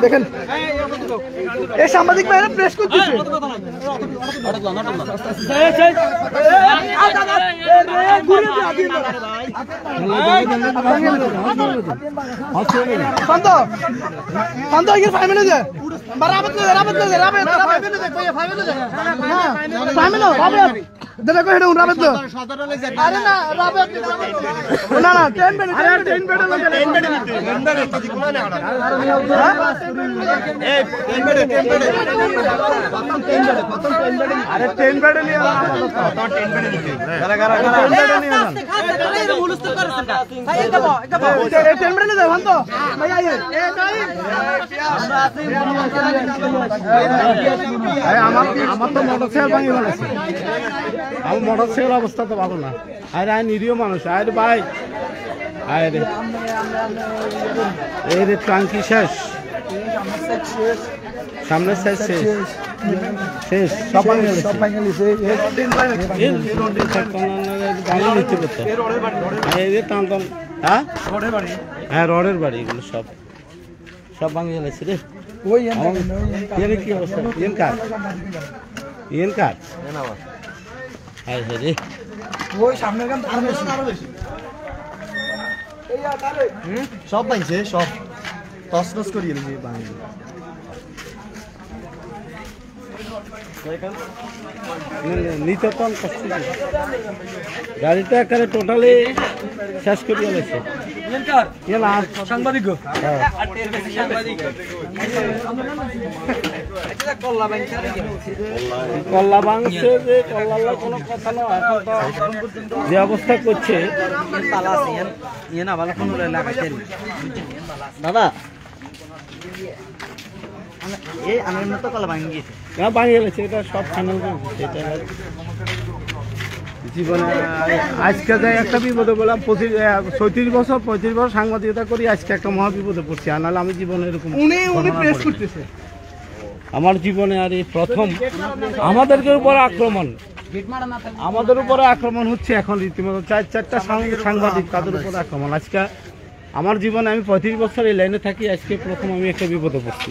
দেখেন এই সাংবাদিক ভাইরা প্রেস করতেছে। শান্ত শান্ত ফাইমেলে দে বরাবর দে রাবত দে রাবত ফাইমেলে দে কই ফাইমেলে দে হ্যাঁ ফাইমেলে রাবত দে কই হেডু রাবত দে আরে না রাবত না না 10 বেড আরে 10 বেড লাগে 10 বেড নিতে 10 বেড তো দিকো না এই 10 বেড 10 বেড প্রথম 10 বেড প্রথম 10 বেড আরে 10 বেড নিয়ে প্রথম 10 বেড নিতে গারা গারা 10 বেড নিয়ে না মুলুস্ত করছেন ভাই একদম একদম 10 বেড নিতে ভান্ত ভাই আইয়ে এ তাই আমরা আছি আরে আমার তো মোটরসাইকেল ভাঙি ফেলেছে। আমার মোটরসাইকেল অবস্থা তো ভালো না। আরে আই নিরীহ মানুষ। আরে ভাই আরে এই রে ট্যাঙ্কি শেষ সামনে শেষ শেষ শেষ সব ভাঙি গেছে সব ভাঙি গেছে এই রোড দিন ভাঙি নিতে করতে এই রোডের বাড়ি এই রে টান টান হ্যাঁ রোডের বাড়ি হ্যাঁ রোডের বাড়ি এগুলো সব সব ভাঙি গেছে রে। ওই এর কি অবস্থা ইয়েন কার হ্যাঁ রে ওই সামনের গান আরো বেশি এই আতারে সব ভাঙছে সব তসনস করিয়ে দিয়েছে ভাঙি নিতন কষ্ট গাড়িটা একেবারে টোটালি শেষ করিয়ে গেছে। সাংবাদিক কল্লা ভাঙছে যে কল্লার কোনো কথা না। এখন তো যে অবস্থা করছে দাদা এই আমার মতো কলা ভাঙি গেছে ভাঙি গেছে এটা সব ফাইনাল এটা জীবনে আজকে যাই একটা বিপদে বললাম 35 বছর সাংবাদিকতা করি আজকে একটা মহা বিপদে পড়ছি। আর নাহলে আমি জীবনে এরকম আমার জীবনে আর এই প্রথম আমাদেরকে উপরে আক্রমণ হচ্ছে এখন রীতিমতো 4-4টা সাংবাদিক তাদের উপরে আক্রমণ। আজকে আমার জীবনে আমি 35 বছর এই লাইনে থাকি আজকে প্রথম আমি একটা বিপদে পড়ছি।